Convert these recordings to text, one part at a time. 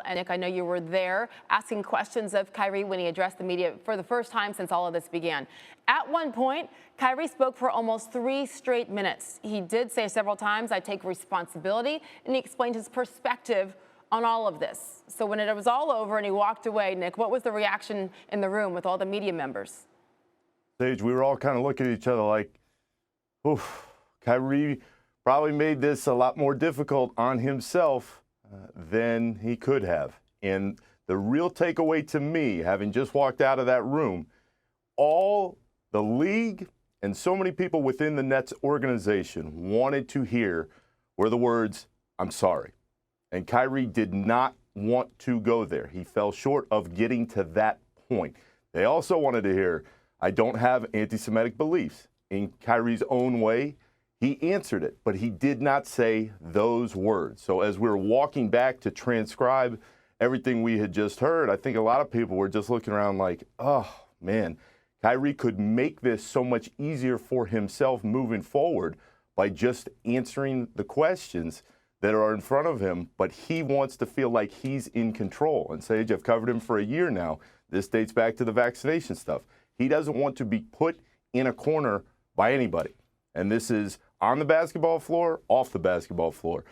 And Nick, I know you were there asking questions of Kyrie when he addressed the media for the first time since all of this began. At one point, Kyrie spoke for almost 3 straight minutes. He did say several times, "I take responsibility," and he explained his perspective on all of this. So when it was all over and he walked away, Nick, what was the reaction in the room with all the media members? Sage, we were all kind of looking at each other like, oof, Kyrie probably made this a lot more difficult on himself than he could have. And the real takeaway to me, having just walked out of that room, all the league and so many people within the Nets organization wanted to hear were the words, "I'm sorry." And Kyrie did not want to go there. He fell short of getting to that point. They also wanted to hear, "I don't have anti-Semitic beliefs." In Kyrie's own way, he answered it, but he did not say those words. So as we were walking back to transcribe everything we had just heard, I think a lot of people were just looking around like, oh, man, Kyrie could make this so much easier for himself moving forward by just answering the questions that are in front of him, but he wants to feel like he's in control. And Sage, I've covered him for a year now. This dates back to the vaccination stuff. He doesn't want to be put in a corner by anybody. And this is on the basketball floor, off the basketball floor.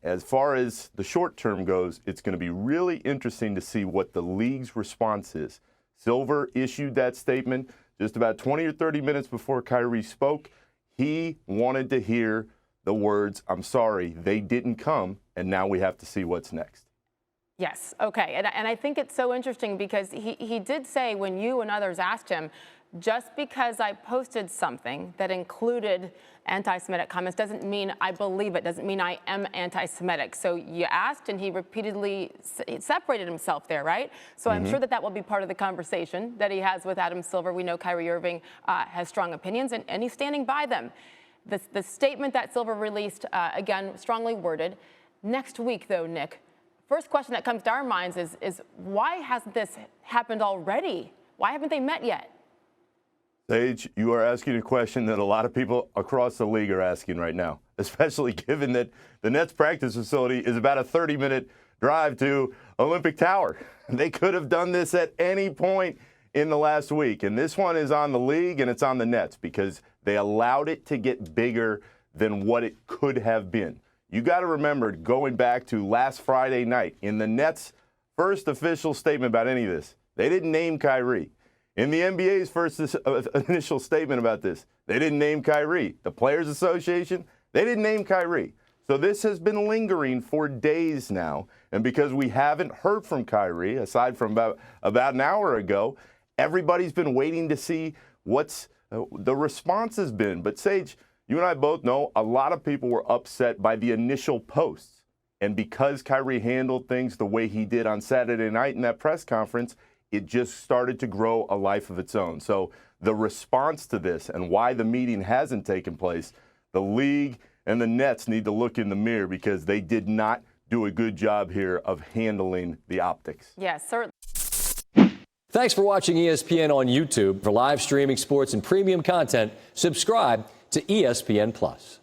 As far as the short term goes, it's going to be really interesting to see what the league's response is. Silver issued that statement just about 20 or 30 minutes before Kyrie spoke. He wanted to hear the words, "I'm sorry, they didn't come," and now we have to see what's next. Yes, okay. And I think it's so interesting because he did say when you and others asked him, just because I posted something that included anti-Semitic comments doesn't mean I believe it, doesn't mean I am anti-Semitic. So you asked, and he repeatedly separated himself there, right? So I'm sure that will be part of the conversation that he has with Adam Silver. We know Kyrie Irving has strong opinions, and he's standing by them. The statement that Silver released, again, strongly worded. Next week, though, Nick, first question that comes to our minds is why hasn't this happened already? Why haven't they met yet? Sage, you are asking a question that a lot of people across the league are asking right now, especially given that the Nets practice facility is about a 30-minute drive to Olympic Tower. They could have done this at any point in the last week. And this one is on the league and it's on the Nets because they allowed it to get bigger than what it could have been. You got to remember, going back to last Friday night, in the Nets' first official statement about any of this, they didn't name Kyrie. In the NBA's first initial statement about this, they didn't name Kyrie. The Players Association, they didn't name Kyrie. So this has been lingering for days now. And because we haven't heard from Kyrie, aside from about an hour ago, everybody's been waiting to see what's the response has been. But Sage, you and I both know a lot of people were upset by the initial posts. And because Kyrie handled things the way he did on Saturday night in that press conference, it just started to grow a life of its own. So the response to this and why the meeting hasn't taken place, the league and the Nets need to look in the mirror because they did not do a good job here of handling the optics. Yes, certainly. Thanks for watching ESPN on YouTube. For live streaming sports and premium content, subscribe to ESPN+.